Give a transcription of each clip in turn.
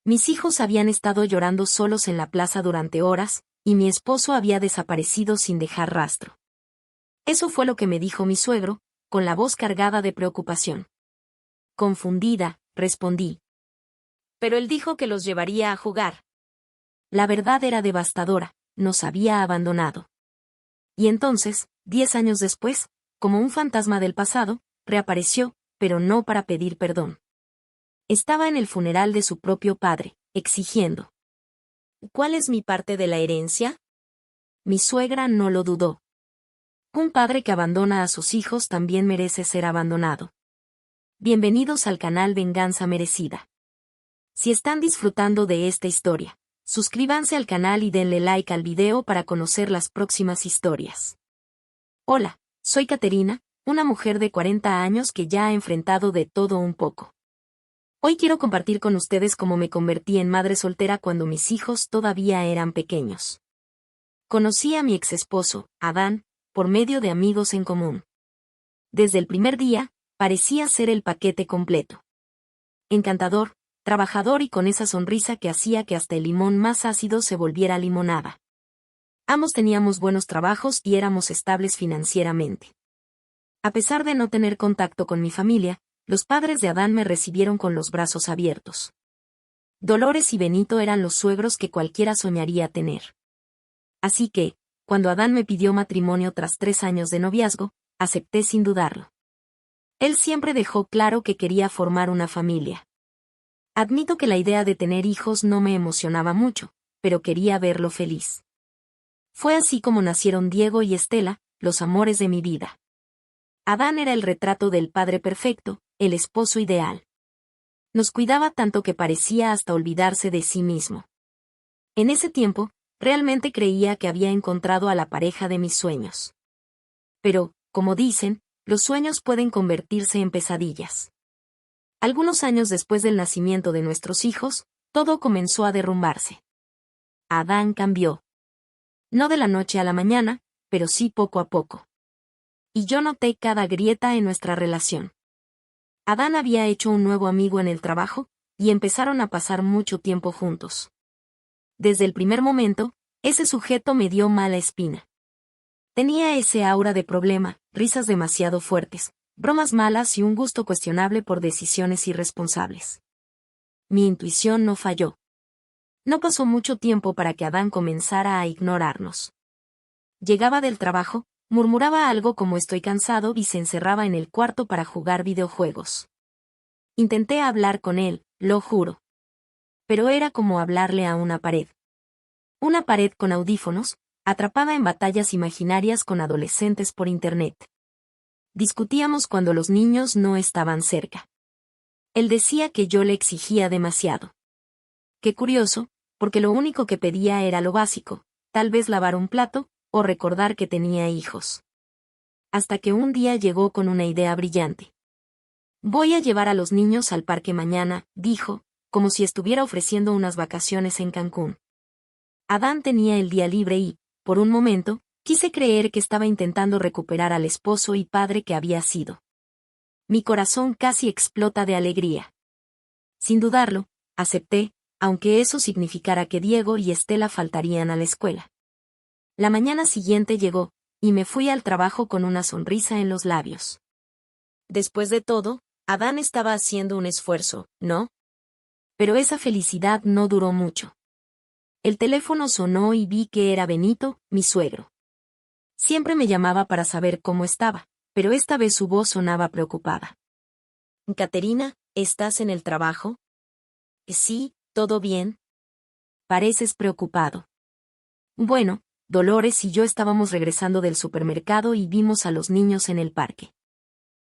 Mis hijos habían estado llorando solos en la plaza durante horas, y mi esposo había desaparecido sin dejar rastro. Eso fue lo que me dijo mi suegro, con la voz cargada de preocupación. Confundida, respondí. Pero él dijo que los llevaría a jugar. La verdad era devastadora, nos había abandonado. Y entonces, 10 años después, como un fantasma del pasado, reapareció, pero no para pedir perdón. Estaba en el funeral de su propio padre, exigiendo. ¿Cuál es mi parte de la herencia? Mi suegra no lo dudó. Un padre que abandona a sus hijos también merece ser abandonado. Bienvenidos al canal Venganza Merecida. Si están disfrutando de esta historia, suscríbanse al canal y denle like al video para conocer las próximas historias. Hola, soy Caterina, una mujer de 40 años que ya ha enfrentado de todo un poco. Hoy quiero compartir con ustedes cómo me convertí en madre soltera cuando mis hijos todavía eran pequeños. Conocí a mi exesposo, Adán, por medio de amigos en común. Desde el primer día, parecía ser el paquete completo. Encantador, trabajador y con esa sonrisa que hacía que hasta el limón más ácido se volviera limonada. Ambos teníamos buenos trabajos y éramos estables financieramente. A pesar de no tener contacto con mi familia, los padres de Adán me recibieron con los brazos abiertos. Dolores y Benito eran los suegros que cualquiera soñaría tener. Así que, cuando Adán me pidió matrimonio tras 3 años de noviazgo, acepté sin dudarlo. Él siempre dejó claro que quería formar una familia. Admito que la idea de tener hijos no me emocionaba mucho, pero quería verlo feliz. Fue así como nacieron Diego y Estela, los amores de mi vida. Adán era el retrato del padre perfecto, el esposo ideal. Nos cuidaba tanto que parecía hasta olvidarse de sí mismo. En ese tiempo, realmente creía que había encontrado a la pareja de mis sueños. Pero, como dicen, los sueños pueden convertirse en pesadillas. Algunos años después del nacimiento de nuestros hijos, todo comenzó a derrumbarse. Adán cambió. No de la noche a la mañana, pero sí poco a poco. Y yo noté cada grieta en nuestra relación. Adán había hecho un nuevo amigo en el trabajo, y empezaron a pasar mucho tiempo juntos. Desde el primer momento, ese sujeto me dio mala espina. Tenía ese aura de problema, risas demasiado fuertes, bromas malas y un gusto cuestionable por decisiones irresponsables. Mi intuición no falló. No pasó mucho tiempo para que Adán comenzara a ignorarnos. Llegaba del trabajo, murmuraba algo como estoy cansado y se encerraba en el cuarto para jugar videojuegos. Intenté hablar con él, lo juro. Pero era como hablarle a una pared. Una pared con audífonos, atrapada en batallas imaginarias con adolescentes por internet. Discutíamos cuando los niños no estaban cerca. Él decía que yo le exigía demasiado. Qué curioso, porque lo único que pedía era lo básico, tal vez lavar un plato, o recordar que tenía hijos. Hasta que un día llegó con una idea brillante. Voy a llevar a los niños al parque mañana, dijo, como si estuviera ofreciendo unas vacaciones en Cancún. Adán tenía el día libre y, por un momento, quise creer que estaba intentando recuperar al esposo y padre que había sido. Mi corazón casi explota de alegría. Sin dudarlo, acepté, aunque eso significara que Diego y Estela faltarían a la escuela. La mañana siguiente llegó, y me fui al trabajo con una sonrisa en los labios. Después de todo, Adán estaba haciendo un esfuerzo, ¿no? Pero esa felicidad no duró mucho. El teléfono sonó y vi que era Benito, mi suegro. Siempre me llamaba para saber cómo estaba, pero esta vez su voz sonaba preocupada. Caterina, ¿estás en el trabajo? Sí, ¿todo bien? Pareces preocupado. Bueno, Dolores y yo estábamos regresando del supermercado y vimos a los niños en el parque.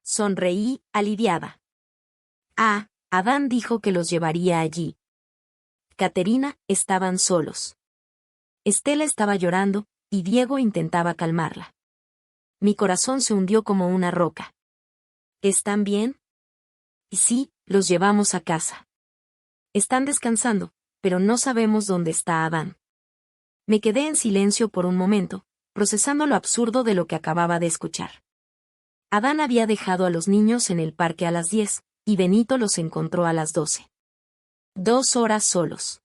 Sonreí, aliviada. Adán dijo que los llevaría allí. Caterina, estaban solos. Estela estaba llorando, y Diego intentaba calmarla. Mi corazón se hundió como una roca. ¿Están bien? Sí, los llevamos a casa. Están descansando, pero no sabemos dónde está Adán. Me quedé en silencio por un momento, procesando lo absurdo de lo que acababa de escuchar. Adán había dejado a los niños en el parque a las 10, y Benito los encontró a las 12. 2 horas solos.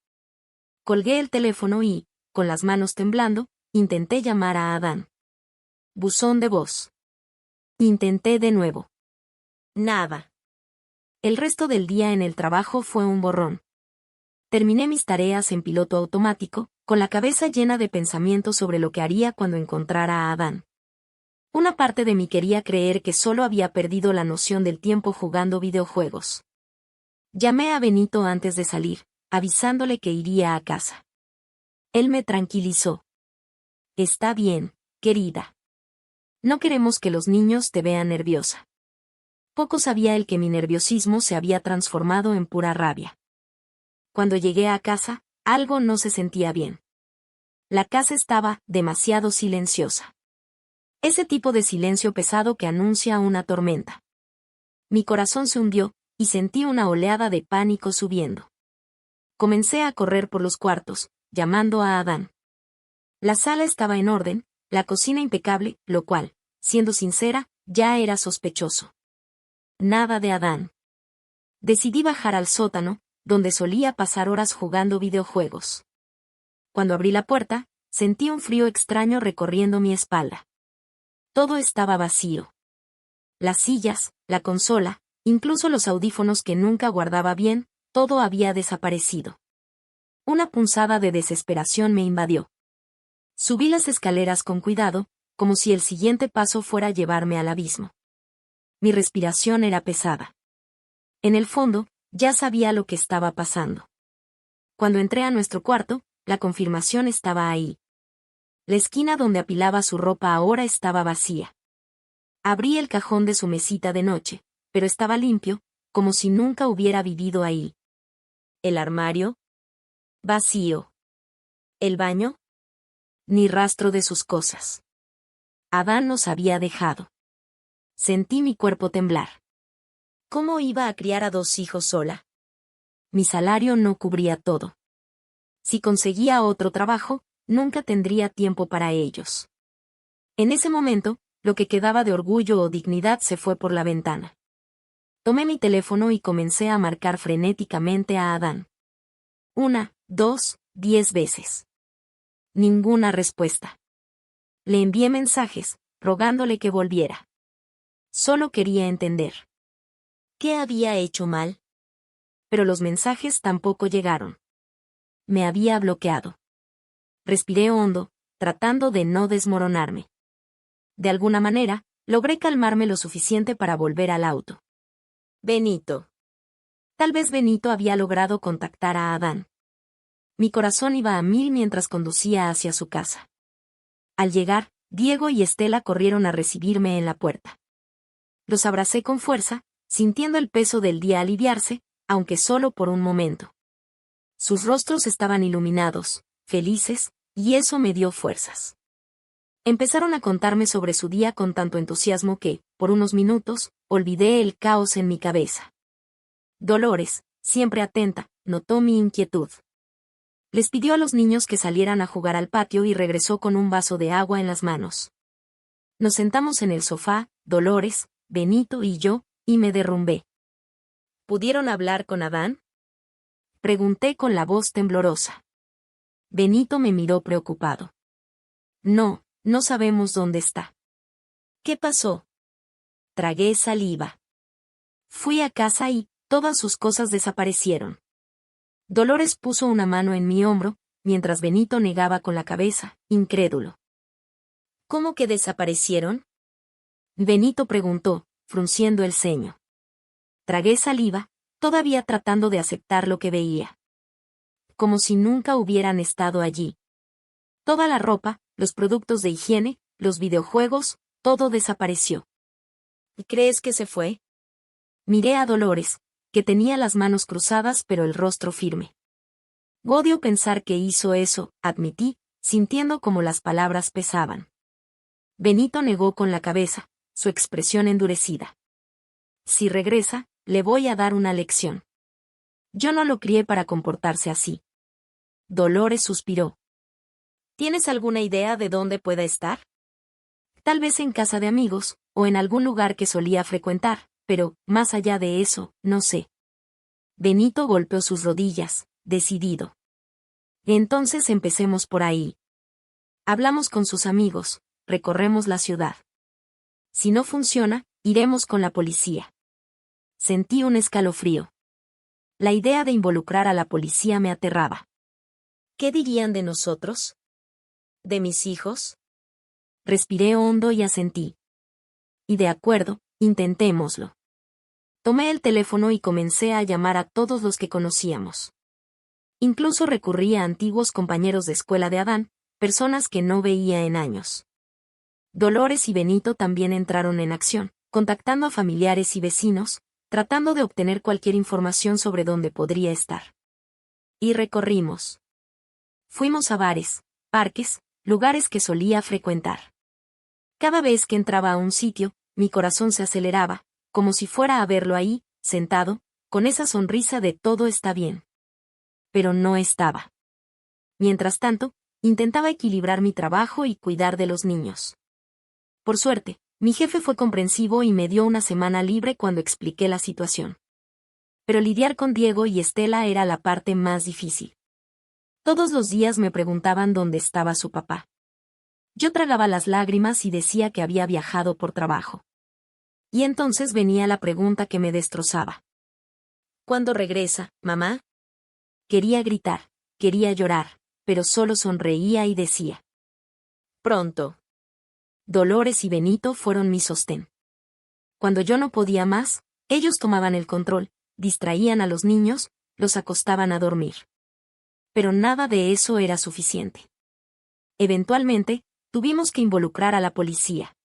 Colgué el teléfono y, con las manos temblando, intenté llamar a Adán. Buzón de voz. Intenté de nuevo. Nada. El resto del día en el trabajo fue un borrón. Terminé mis tareas en piloto automático, con la cabeza llena de pensamientos sobre lo que haría cuando encontrara a Adán. Una parte de mí quería creer que solo había perdido la noción del tiempo jugando videojuegos. Llamé a Benito antes de salir, avisándole que iría a casa. Él me tranquilizó. Está bien, querida. No queremos que los niños te vean nerviosa. Poco sabía él que mi nerviosismo se había transformado en pura rabia. Cuando llegué a casa, algo no se sentía bien. La casa estaba demasiado silenciosa. Ese tipo de silencio pesado que anuncia una tormenta. Mi corazón se hundió, y sentí una oleada de pánico subiendo. Comencé a correr por los cuartos, llamando a Adán. La sala estaba en orden, la cocina impecable, lo cual, siendo sincera, ya era sospechoso. Nada de Adán. Decidí bajar al sótano, donde solía pasar horas jugando videojuegos. Cuando abrí la puerta, sentí un frío extraño recorriendo mi espalda. Todo estaba vacío. Las sillas, la consola, incluso los audífonos que nunca guardaba bien, todo había desaparecido. Una punzada de desesperación me invadió. Subí las escaleras con cuidado, como si el siguiente paso fuera llevarme al abismo. Mi respiración era pesada. En el fondo, ya sabía lo que estaba pasando. Cuando entré a nuestro cuarto, la confirmación estaba ahí. La esquina donde apilaba su ropa ahora estaba vacía. Abrí el cajón de su mesita de noche, pero estaba limpio, como si nunca hubiera vivido ahí. ¿El armario? Vacío. ¿El baño? Ni rastro de sus cosas. Adán nos había dejado. Sentí mi cuerpo temblar. ¿Cómo iba a criar a 2 hijos sola? Mi salario no cubría todo. Si conseguía otro trabajo, nunca tendría tiempo para ellos. En ese momento, lo que quedaba de orgullo o dignidad se fue por la ventana. Tomé mi teléfono y comencé a marcar frenéticamente a Adán. 1, 2, 10 veces. Ninguna respuesta. Le envié mensajes, rogándole que volviera. Solo quería entender. ¿Qué había hecho mal? Pero los mensajes tampoco llegaron. Me había bloqueado. Respiré hondo, tratando de no desmoronarme. De alguna manera, logré calmarme lo suficiente para volver al auto. Benito. Tal vez Benito había logrado contactar a Adán. Mi corazón iba a 1000 mientras conducía hacia su casa. Al llegar, Diego y Estela corrieron a recibirme en la puerta. Los abracé con fuerza, sintiendo el peso del día aliviarse, aunque solo por un momento. Sus rostros estaban iluminados, felices, y eso me dio fuerzas. Empezaron a contarme sobre su día con tanto entusiasmo que, por unos minutos, olvidé el caos en mi cabeza. Dolores, siempre atenta, notó mi inquietud. Les pidió a los niños que salieran a jugar al patio y regresó con un vaso de agua en las manos. Nos sentamos en el sofá, Dolores, Benito y yo, y me derrumbé. ¿Pudieron hablar con Adán? Pregunté con la voz temblorosa. Benito me miró preocupado. No, no sabemos dónde está. ¿Qué pasó? Tragué saliva. Fui a casa y todas sus cosas desaparecieron. Dolores puso una mano en mi hombro, mientras Benito negaba con la cabeza, incrédulo. ¿Cómo que desaparecieron? Benito preguntó, frunciendo el ceño. Tragué saliva, todavía tratando de aceptar lo que veía. Como si nunca hubieran estado allí. Toda la ropa, los productos de higiene, los videojuegos, todo desapareció. ¿Y crees que se fue? Miré a Dolores, que tenía las manos cruzadas pero el rostro firme. Odio pensar que hizo eso, admití, sintiendo como las palabras pesaban. Benito negó con la cabeza, su expresión endurecida. Si regresa, le voy a dar una lección. Yo no lo crié para comportarse así. Dolores suspiró. ¿Tienes alguna idea de dónde pueda estar? Tal vez en casa de amigos, o en algún lugar que solía frecuentar, pero, más allá de eso, no sé. Benito golpeó sus rodillas, decidido. Entonces empecemos por ahí. Hablamos con sus amigos, recorremos la ciudad. Si no funciona, iremos con la policía. Sentí un escalofrío. La idea de involucrar a la policía me aterraba. ¿Qué dirían de nosotros? ¿De mis hijos? Respiré hondo y asentí. Y de acuerdo, intentémoslo. Tomé el teléfono y comencé a llamar a todos los que conocíamos. Incluso recurrí a antiguos compañeros de escuela de Adán, personas que no veía en años. Dolores y Benito también entraron en acción, contactando a familiares y vecinos, tratando de obtener cualquier información sobre dónde podría estar. Y recorrimos. Fuimos a bares, parques, lugares que solía frecuentar. Cada vez que entraba a un sitio, mi corazón se aceleraba, como si fuera a verlo ahí, sentado, con esa sonrisa de todo está bien. Pero no estaba. Mientras tanto, intentaba equilibrar mi trabajo y cuidar de los niños. Por suerte, mi jefe fue comprensivo y me dio una semana libre cuando expliqué la situación. Pero lidiar con Diego y Estela era la parte más difícil. Todos los días me preguntaban dónde estaba su papá. Yo tragaba las lágrimas y decía que había viajado por trabajo. Y entonces venía la pregunta que me destrozaba. ¿Cuándo regresa, mamá? Quería gritar, quería llorar, pero solo sonreía y decía. Pronto. Dolores y Benito fueron mi sostén. Cuando yo no podía más, ellos tomaban el control, distraían a los niños, los acostaban a dormir. Pero nada de eso era suficiente. Eventualmente, tuvimos que involucrar a la policía.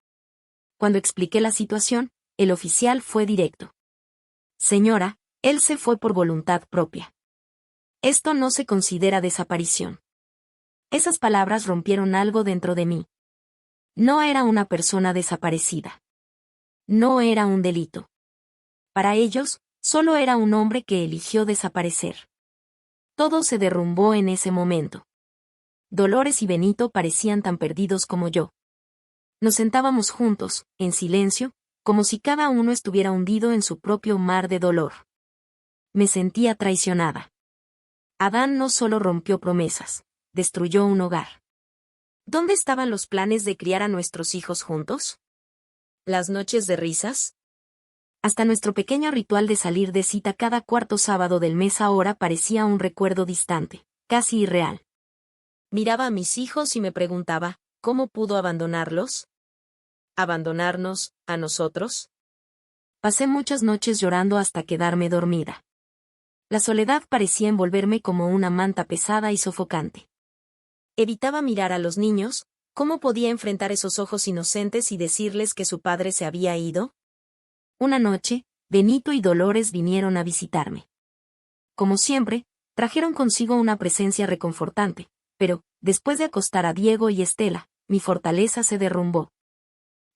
Cuando expliqué la situación, el oficial fue directo. Señora, él se fue por voluntad propia. Esto no se considera desaparición. Esas palabras rompieron algo dentro de mí. No era una persona desaparecida. No era un delito. Para ellos, solo era un hombre que eligió desaparecer. Todo se derrumbó en ese momento. Dolores y Benito parecían tan perdidos como yo. Nos sentábamos juntos, en silencio, como si cada uno estuviera hundido en su propio mar de dolor. Me sentía traicionada. Adán no solo rompió promesas, destruyó un hogar. ¿Dónde estaban los planes de criar a nuestros hijos juntos? ¿Las noches de risas? Hasta nuestro pequeño ritual de salir de cita cada cuarto sábado del mes ahora parecía un recuerdo distante, casi irreal. Miraba a mis hijos y me preguntaba, ¿cómo pudo abandonarlos? ¿Abandonarnos, a nosotros? Pasé muchas noches llorando hasta quedarme dormida. La soledad parecía envolverme como una manta pesada y sofocante. Evitaba mirar a los niños, ¿cómo podía enfrentar esos ojos inocentes y decirles que su padre se había ido? Una noche, Benito y Dolores vinieron a visitarme. Como siempre, trajeron consigo una presencia reconfortante, pero, después de acostar a Diego y Estela, mi fortaleza se derrumbó.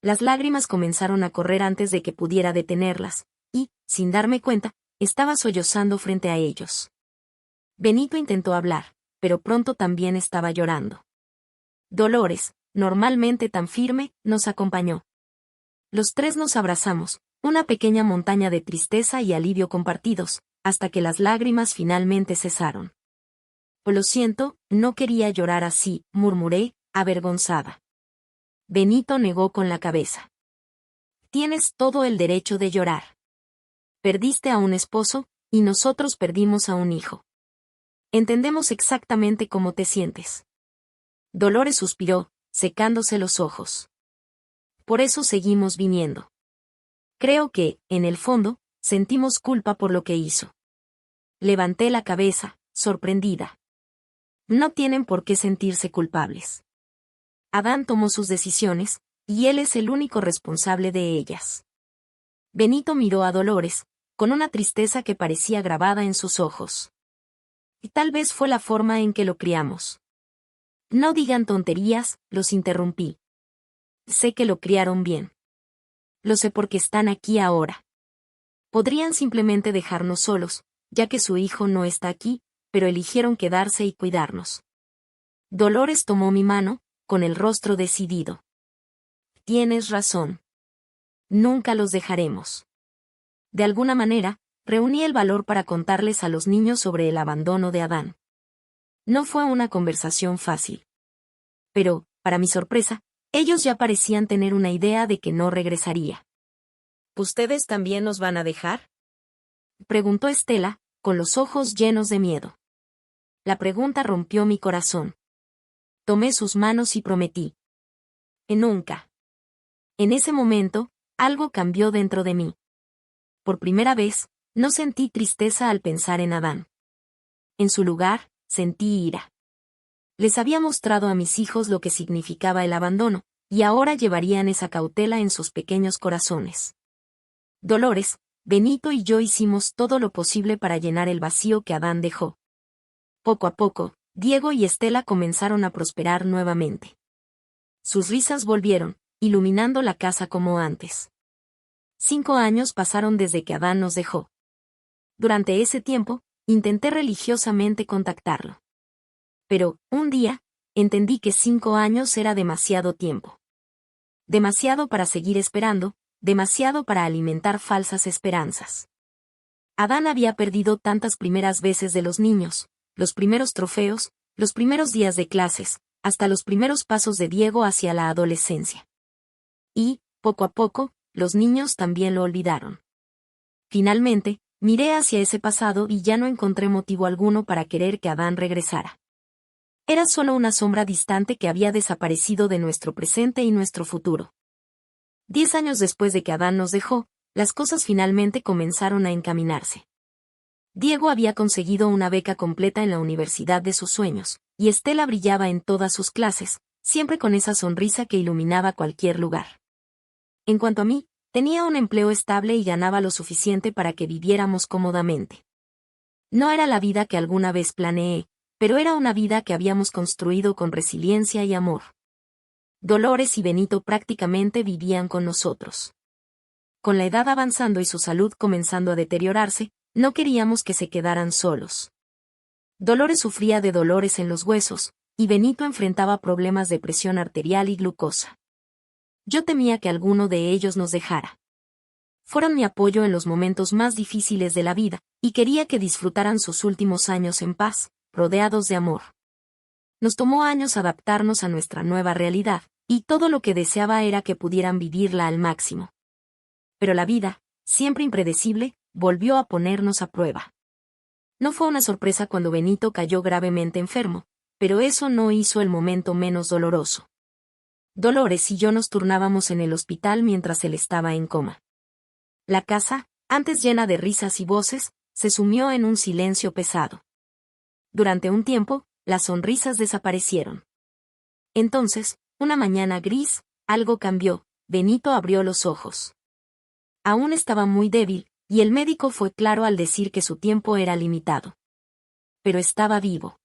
Las lágrimas comenzaron a correr antes de que pudiera detenerlas, y, sin darme cuenta, estaba sollozando frente a ellos. Benito intentó hablar, pero pronto también estaba llorando. Dolores, normalmente tan firme, nos acompañó. Los tres nos abrazamos, una pequeña montaña de tristeza y alivio compartidos, hasta que las lágrimas finalmente cesaron. Lo siento, no quería llorar así, murmuré, avergonzada. Benito negó con la cabeza. Tienes todo el derecho de llorar. Perdiste a un esposo, y nosotros perdimos a un hijo. Entendemos exactamente cómo te sientes. Dolores suspiró, secándose los ojos. Por eso seguimos viniendo. Creo que, en el fondo, sentimos culpa por lo que hizo. Levanté la cabeza, sorprendida. No tienen por qué sentirse culpables. Adán tomó sus decisiones, y él es el único responsable de ellas. Benito miró a Dolores, con una tristeza que parecía grabada en sus ojos. Y tal vez fue la forma en que lo criamos. No digan tonterías, los interrumpí. Sé que lo criaron bien. Lo sé porque están aquí ahora. Podrían simplemente dejarnos solos, ya que su hijo no está aquí, pero eligieron quedarse y cuidarnos. Dolores tomó mi mano, con el rostro decidido. Tienes razón. Nunca los dejaremos. De alguna manera, reuní el valor para contarles a los niños sobre el abandono de Adán. No fue una conversación fácil. Pero, para mi sorpresa, ellos ya parecían tener una idea de que no regresaría. ¿Ustedes también nos van a dejar?, preguntó Estela, con los ojos llenos de miedo. La pregunta rompió mi corazón. Tomé sus manos y prometí. Nunca. En ese momento, algo cambió dentro de mí. Por primera vez, no sentí tristeza al pensar en Adán. En su lugar, sentí ira. Les había mostrado a mis hijos lo que significaba el abandono, y ahora llevarían esa cautela en sus pequeños corazones. Dolores, Benito y yo hicimos todo lo posible para llenar el vacío que Adán dejó. Poco a poco, Diego y Estela comenzaron a prosperar nuevamente. Sus risas volvieron, iluminando la casa como antes. 5 años pasaron desde que Adán nos dejó. Durante ese tiempo, intenté religiosamente contactarlo. Pero, un día, entendí que 5 años era demasiado tiempo. Demasiado para seguir esperando, demasiado para alimentar falsas esperanzas. Adán había perdido tantas primeras veces de los niños, los primeros trofeos, los primeros días de clases, hasta los primeros pasos de Diego hacia la adolescencia. Y, poco a poco, los niños también lo olvidaron. Finalmente, miré hacia ese pasado y ya no encontré motivo alguno para querer que Adán regresara. Era solo una sombra distante que había desaparecido de nuestro presente y nuestro futuro. 10 años después de que Adán nos dejó, las cosas finalmente comenzaron a encaminarse. Diego había conseguido una beca completa en la universidad de sus sueños, y Estela brillaba en todas sus clases, siempre con esa sonrisa que iluminaba cualquier lugar. En cuanto a mí, tenía un empleo estable y ganaba lo suficiente para que viviéramos cómodamente. No era la vida que alguna vez planeé, pero era una vida que habíamos construido con resiliencia y amor. Dolores y Benito prácticamente vivían con nosotros. Con la edad avanzando y su salud comenzando a deteriorarse, no queríamos que se quedaran solos. Dolores sufría de dolores en los huesos, y Benito enfrentaba problemas de presión arterial y glucosa. Yo temía que alguno de ellos nos dejara. Fueron mi apoyo en los momentos más difíciles de la vida, y quería que disfrutaran sus últimos años en paz, rodeados de amor. Nos tomó años adaptarnos a nuestra nueva realidad, y todo lo que deseaba era que pudieran vivirla al máximo. Pero la vida, siempre impredecible, volvió a ponernos a prueba. No fue una sorpresa cuando Benito cayó gravemente enfermo, pero eso no hizo el momento menos doloroso. Dolores y yo nos turnábamos en el hospital mientras él estaba en coma. La casa, antes llena de risas y voces, se sumió en un silencio pesado. Durante un tiempo, las sonrisas desaparecieron. Entonces, una mañana gris, algo cambió. Benito abrió los ojos. Aún estaba muy débil, y el médico fue claro al decir que su tiempo era limitado. Pero estaba vivo.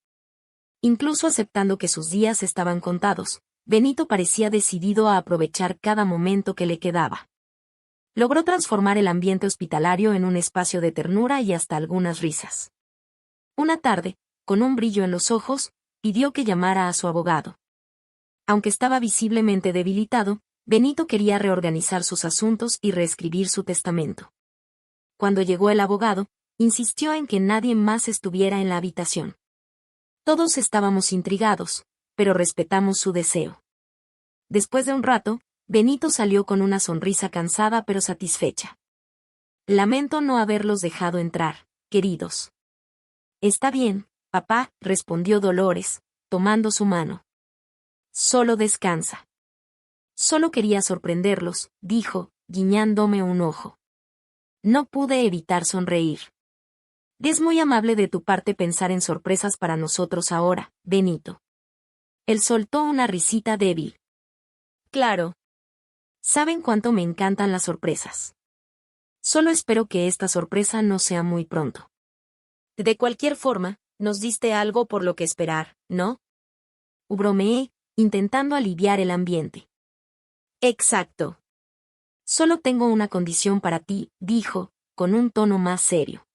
Incluso aceptando que sus días estaban contados, Benito parecía decidido a aprovechar cada momento que le quedaba. Logró transformar el ambiente hospitalario en un espacio de ternura y hasta algunas risas. Una tarde, con un brillo en los ojos, pidió que llamara a su abogado. Aunque estaba visiblemente debilitado, Benito quería reorganizar sus asuntos y reescribir su testamento. Cuando llegó el abogado, insistió en que nadie más estuviera en la habitación. Todos estábamos intrigados, pero respetamos su deseo. Después de un rato, Benito salió con una sonrisa cansada pero satisfecha. Lamento no haberlos dejado entrar, queridos. Está bien, papá, respondió Dolores, tomando su mano. Solo descansa. Solo quería sorprenderlos, dijo, guiñándome un ojo. No pude evitar sonreír. Es muy amable de tu parte pensar en sorpresas para nosotros ahora, Benito. Él soltó una risita débil. Claro. Saben cuánto me encantan las sorpresas. Solo espero que esta sorpresa no sea muy pronto. De cualquier forma, nos diste algo por lo que esperar, ¿no? Bromeé, intentando aliviar el ambiente. Exacto. Solo tengo una condición para ti, dijo, con un tono más serio.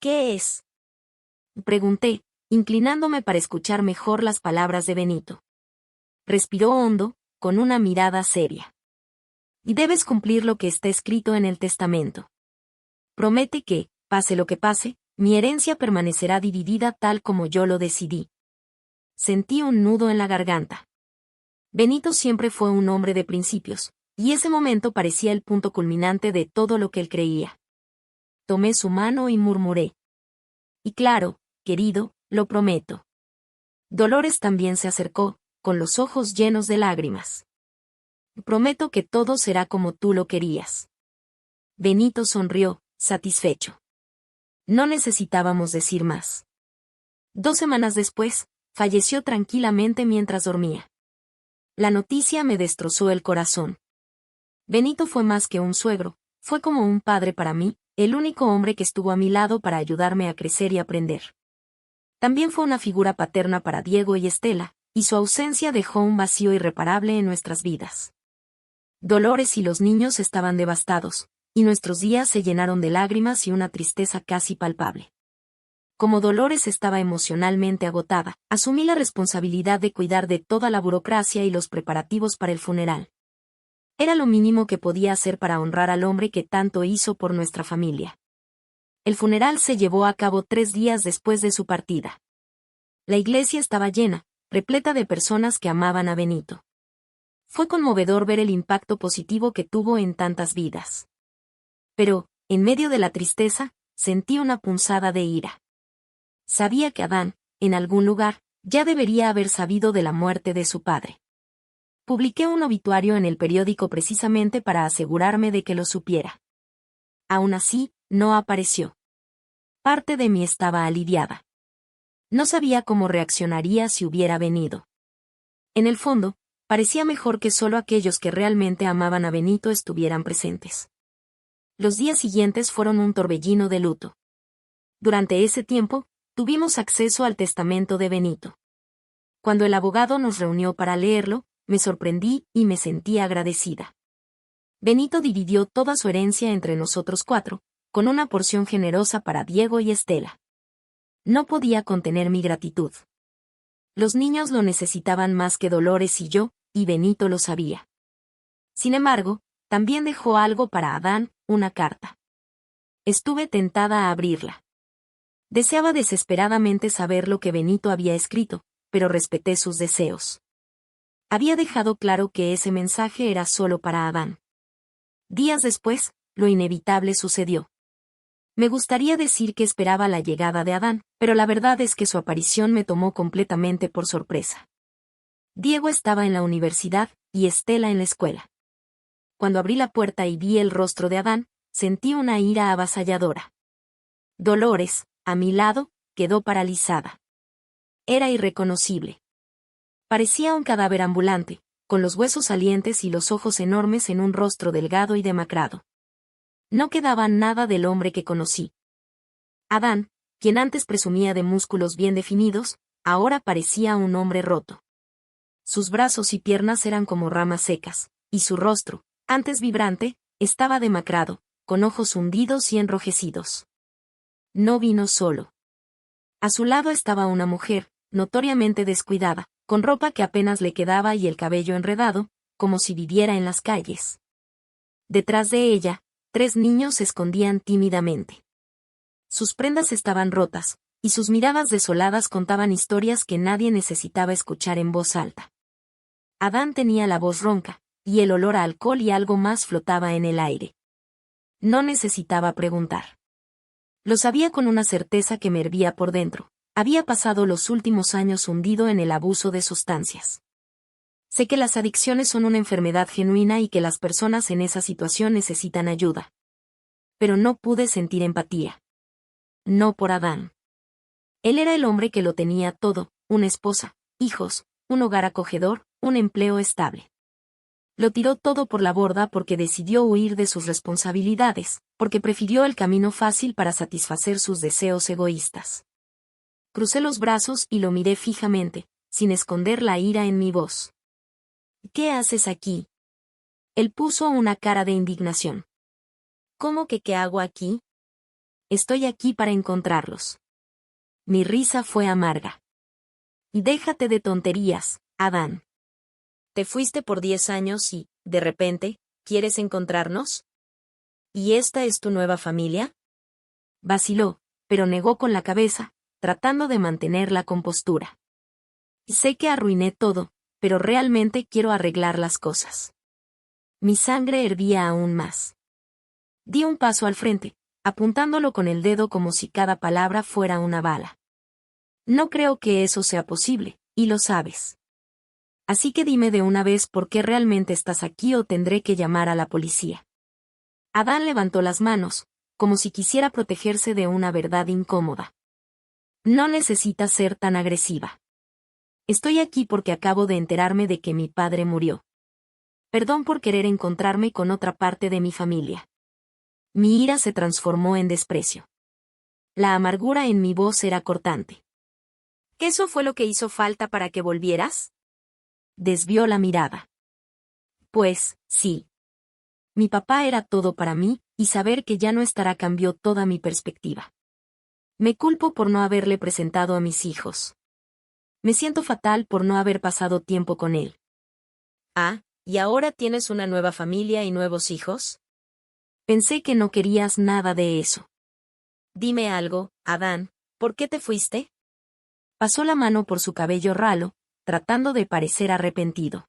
¿Qué es? Pregunté, inclinándome para escuchar mejor las palabras de Benito. Respiró hondo, con una mirada seria. Y debes cumplir lo que está escrito en el testamento. Promete que, pase lo que pase, mi herencia permanecerá dividida tal como yo lo decidí. Sentí un nudo en la garganta. Benito siempre fue un hombre de principios, y ese momento parecía el punto culminante de todo lo que él creía. Tomé su mano y murmuré. Y claro, querido, lo prometo. Dolores también se acercó, con los ojos llenos de lágrimas. Prometo que todo será como tú lo querías. Benito sonrió, satisfecho. No necesitábamos decir más. 2 semanas después, falleció tranquilamente mientras dormía. La noticia me destrozó el corazón. Benito fue más que un suegro, fue como un padre para mí, el único hombre que estuvo a mi lado para ayudarme a crecer y aprender. También fue una figura paterna para Diego y Estela, y su ausencia dejó un vacío irreparable en nuestras vidas. Dolores y los niños estaban devastados, y nuestros días se llenaron de lágrimas y una tristeza casi palpable. Como Dolores estaba emocionalmente agotada, asumí la responsabilidad de cuidar de toda la burocracia y los preparativos para el funeral. Era lo mínimo que podía hacer para honrar al hombre que tanto hizo por nuestra familia. El funeral se llevó a cabo 3 días después de su partida. La iglesia estaba llena, repleta de personas que amaban a Benito. Fue conmovedor ver el impacto positivo que tuvo en tantas vidas. Pero, en medio de la tristeza, sentí una punzada de ira. Sabía que Adán, en algún lugar, ya debería haber sabido de la muerte de su padre. Publiqué un obituario en el periódico precisamente para asegurarme de que lo supiera. Aún así, no apareció. Parte de mí estaba aliviada. No sabía cómo reaccionaría si hubiera venido. En el fondo, parecía mejor que solo aquellos que realmente amaban a Benito estuvieran presentes. Los días siguientes fueron un torbellino de luto. Durante ese tiempo, tuvimos acceso al testamento de Benito. Cuando el abogado nos reunió para leerlo, me sorprendí y me sentí agradecida. Benito dividió toda su herencia entre nosotros 4, con una porción generosa para Diego y Estela. No podía contener mi gratitud. Los niños lo necesitaban más que Dolores y yo, y Benito lo sabía. Sin embargo, también dejó algo para Adán, una carta. Estuve tentada a abrirla. Deseaba desesperadamente saber lo que Benito había escrito, pero respeté sus deseos. Había dejado claro que ese mensaje era solo para Adán. Días después, lo inevitable sucedió. Me gustaría decir que esperaba la llegada de Adán, pero la verdad es que su aparición me tomó completamente por sorpresa. Diego estaba en la universidad, y Estela en la escuela. Cuando abrí la puerta y vi el rostro de Adán, sentí una ira avasalladora. Dolores, a mi lado, quedó paralizada. Era irreconocible. Parecía un cadáver ambulante, con los huesos salientes y los ojos enormes en un rostro delgado y demacrado. No quedaba nada del hombre que conocí. Adán, quien antes presumía de músculos bien definidos, ahora parecía un hombre roto. Sus brazos y piernas eran como ramas secas, y su rostro, antes vibrante, estaba demacrado, con ojos hundidos y enrojecidos. No vino solo. A su lado estaba una mujer, notoriamente descuidada, con ropa que apenas le quedaba y el cabello enredado, como si viviera en las calles. Detrás de ella, 3 niños se escondían tímidamente. Sus prendas estaban rotas, y sus miradas desoladas contaban historias que nadie necesitaba escuchar en voz alta. Adán tenía la voz ronca, y el olor a alcohol y algo más flotaba en el aire. No necesitaba preguntar. Lo sabía con una certeza que me hervía por dentro. Había pasado los últimos años hundido en el abuso de sustancias. Sé que las adicciones son una enfermedad genuina y que las personas en esa situación necesitan ayuda. Pero no pude sentir empatía. No por Adán. Él era el hombre que lo tenía todo, una esposa, hijos, un hogar acogedor, un empleo estable. Lo tiró todo por la borda porque decidió huir de sus responsabilidades, porque prefirió el camino fácil para satisfacer sus deseos egoístas. Crucé los brazos y lo miré fijamente, sin esconder la ira en mi voz. ¿Qué haces aquí? Él puso una cara de indignación. ¿Cómo que qué hago aquí? Estoy aquí para encontrarlos. Mi risa fue amarga. Y déjate de tonterías, Adán. ¿Te fuiste por 10 años y, de repente, quieres encontrarnos? ¿Y esta es tu nueva familia? Vaciló, pero negó con la cabeza, tratando de mantener la compostura. Sé que arruiné todo, pero realmente quiero arreglar las cosas. Mi sangre hervía aún más. Di un paso al frente, apuntándolo con el dedo como si cada palabra fuera una bala. No creo que eso sea posible, y lo sabes. Así que dime de una vez por qué realmente estás aquí o tendré que llamar a la policía. Adán levantó las manos, como si quisiera protegerse de una verdad incómoda. No necesitas ser tan agresiva. Estoy aquí porque acabo de enterarme de que mi padre murió. Perdón por querer encontrarme con otra parte de mi familia. Mi ira se transformó en desprecio. La amargura en mi voz era cortante. ¿Qué eso fue lo que hizo falta para que volvieras? Desvió la mirada. Pues, sí. Mi papá era todo para mí, y saber que ya no estará cambió toda mi perspectiva. Me culpo por no haberle presentado a mis hijos. Me siento fatal por no haber pasado tiempo con él. Ah, ¿y ahora tienes una nueva familia y nuevos hijos? Pensé que no querías nada de eso. Dime algo, Adán, ¿por qué te fuiste? Pasó la mano por su cabello ralo, tratando de parecer arrepentido.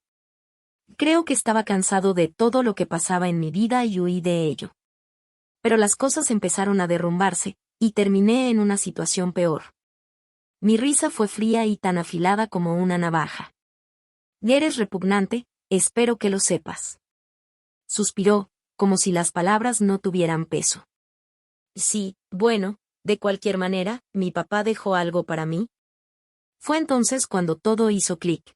Creo que estaba cansado de todo lo que pasaba en mi vida y huí de ello. Pero las cosas empezaron a derrumbarse, y terminé en una situación peor. Mi risa fue fría y tan afilada como una navaja. Eres repugnante, espero que lo sepas. Suspiró, como si las palabras no tuvieran peso. Sí, bueno, de cualquier manera, mi papá dejó algo para mí. Fue entonces cuando todo hizo clic.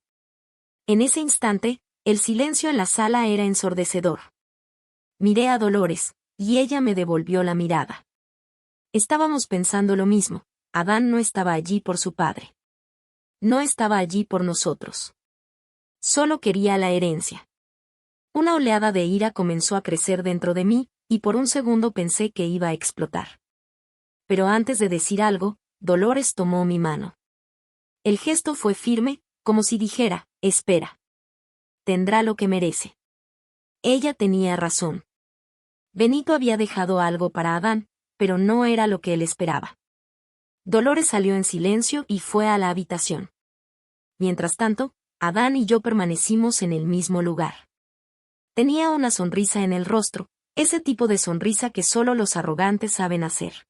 En ese instante, el silencio en la sala era ensordecedor. Miré a Dolores, y ella me devolvió la mirada. Estábamos pensando lo mismo, Adán no estaba allí por su padre. No estaba allí por nosotros. Solo quería la herencia. Una oleada de ira comenzó a crecer dentro de mí, y por un segundo pensé que iba a explotar. Pero antes de decir algo, Dolores tomó mi mano. El gesto fue firme, como si dijera, espera. Tendrá lo que merece. Ella tenía razón. Benito había dejado algo para Adán, pero no era lo que él esperaba. Dolores salió en silencio y fue a la habitación. Mientras tanto, Adán y yo permanecimos en el mismo lugar. Tenía una sonrisa en el rostro, ese tipo de sonrisa que solo los arrogantes saben hacer.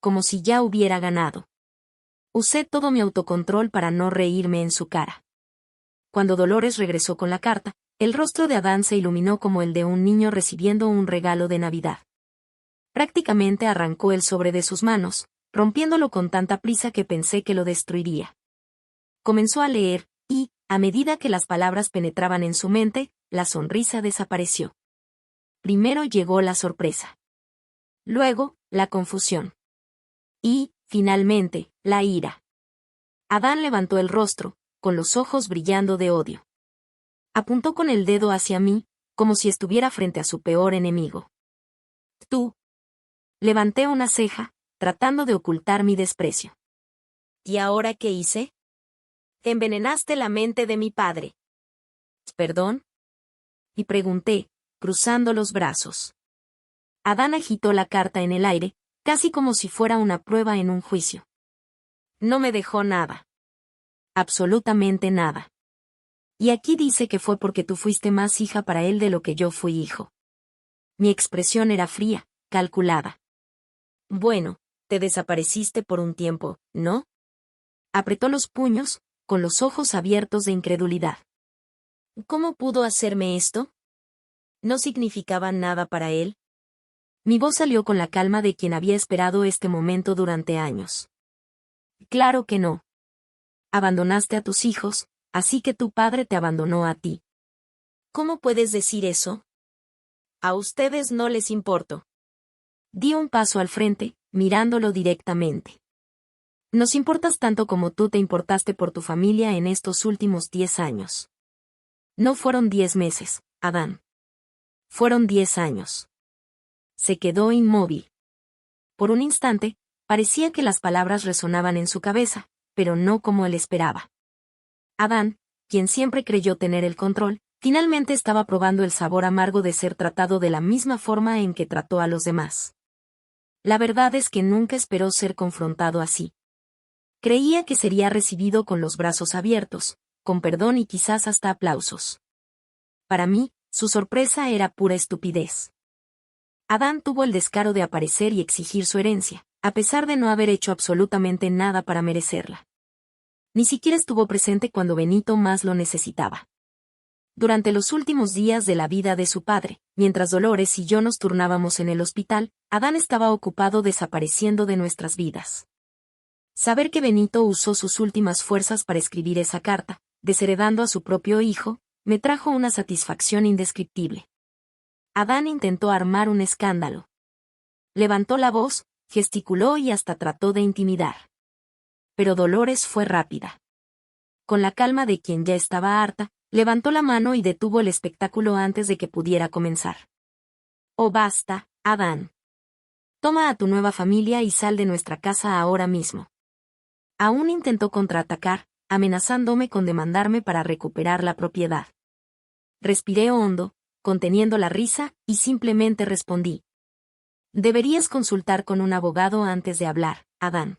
Como si ya hubiera ganado. Usé todo mi autocontrol para no reírme en su cara. Cuando Dolores regresó con la carta, el rostro de Adán se iluminó como el de un niño recibiendo un regalo de Navidad. Prácticamente arrancó el sobre de sus manos, rompiéndolo con tanta prisa que pensé que lo destruiría. Comenzó a leer, y, a medida que las palabras penetraban en su mente, la sonrisa desapareció. Primero llegó la sorpresa. Luego, la confusión. Y, finalmente, la ira. Adán levantó el rostro, con los ojos brillando de odio. Apuntó con el dedo hacia mí, como si estuviera frente a su peor enemigo. Tú. Levanté una ceja, tratando de ocultar mi desprecio. ¿Y ahora qué hice? Envenenaste la mente de mi padre. ¿Perdón? Y pregunté, cruzando los brazos. Adán agitó la carta en el aire, casi como si fuera una prueba en un juicio. No me dejó nada. Absolutamente nada. Y aquí dice que fue porque tú fuiste más hija para él de lo que yo fui hijo. Mi expresión era fría, calculada. Bueno, te desapareciste por un tiempo, ¿no? Apretó los puños, con los ojos abiertos de incredulidad. ¿Cómo pudo hacerme esto? ¿No significaba nada para él? Mi voz salió con la calma de quien había esperado este momento durante años. Claro que no. Abandonaste a tus hijos, así que tu padre te abandonó a ti. ¿Cómo puedes decir eso? A ustedes no les importo. Di un paso al frente, mirándolo directamente. Nos importas tanto como tú te importaste por tu familia en estos últimos 10 años. No fueron 10 meses, Adán. Fueron 10 años. Se quedó inmóvil. Por un instante, parecía que las palabras resonaban en su cabeza, pero no como él esperaba. Adán, quien siempre creyó tener el control, finalmente estaba probando el sabor amargo de ser tratado de la misma forma en que trató a los demás. La verdad es que nunca esperó ser confrontado así. Creía que sería recibido con los brazos abiertos, con perdón y quizás hasta aplausos. Para mí, su sorpresa era pura estupidez. Adán tuvo el descaro de aparecer y exigir su herencia, a pesar de no haber hecho absolutamente nada para merecerla. Ni siquiera estuvo presente cuando Benito más lo necesitaba. Durante los últimos días de la vida de su padre, mientras Dolores y yo nos turnábamos en el hospital, Adán estaba ocupado desapareciendo de nuestras vidas. Saber que Benito usó sus últimas fuerzas para escribir esa carta, desheredando a su propio hijo, me trajo una satisfacción indescriptible. Adán intentó armar un escándalo. Levantó la voz, gesticuló y hasta trató de intimidar. Pero Dolores fue rápida. Con la calma de quien ya estaba harta, levantó la mano y detuvo el espectáculo antes de que pudiera comenzar. «Oh, basta, Adán. Toma a tu nueva familia y sal de nuestra casa ahora mismo». Aún intentó contraatacar, amenazándome con demandarme para recuperar la propiedad. Respiré hondo, conteniendo la risa, y simplemente respondí. «Deberías consultar con un abogado antes de hablar, Adán.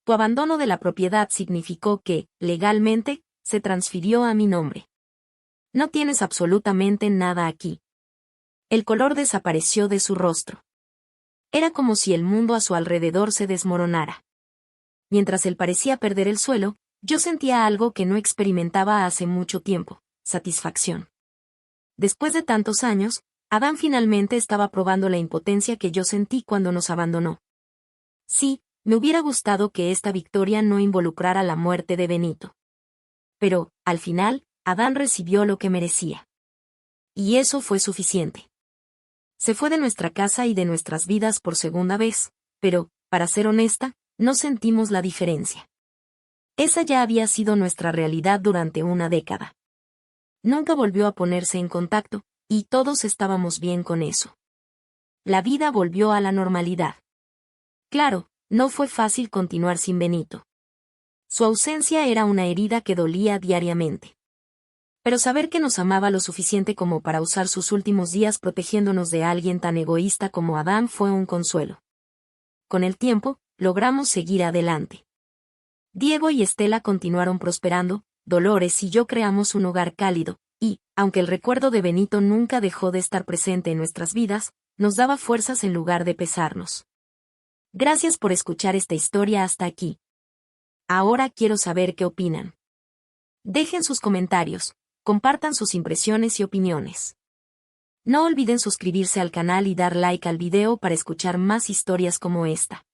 Tu abandono de la propiedad significó que, legalmente, se transfirió a mi nombre. No tienes absolutamente nada aquí». El color desapareció de su rostro. Era como si el mundo a su alrededor se desmoronara. Mientras él parecía perder el suelo, yo sentía algo que no experimentaba hace mucho tiempo: satisfacción. Después de tantos años, Adán finalmente estaba probando la impotencia que yo sentí cuando nos abandonó. Sí, me hubiera gustado que esta victoria no involucrara la muerte de Benito. Pero, al final, Adán recibió lo que merecía. Y eso fue suficiente. Se fue de nuestra casa y de nuestras vidas por segunda vez, pero, para ser honesta, no sentimos la diferencia. Esa ya había sido nuestra realidad durante una década. Nunca volvió a ponerse en contacto, y todos estábamos bien con eso. La vida volvió a la normalidad. Claro, no fue fácil continuar sin Benito. Su ausencia era una herida que dolía diariamente. Pero saber que nos amaba lo suficiente como para usar sus últimos días protegiéndonos de alguien tan egoísta como Adán fue un consuelo. Con el tiempo, logramos seguir adelante. Diego y Estela continuaron prosperando, Dolores y yo creamos un hogar cálido, y, aunque el recuerdo de Benito nunca dejó de estar presente en nuestras vidas, nos daba fuerzas en lugar de pesarnos. Gracias por escuchar esta historia hasta aquí. Ahora quiero saber qué opinan. Dejen sus comentarios, compartan sus impresiones y opiniones. No olviden suscribirse al canal y dar like al video para escuchar más historias como esta.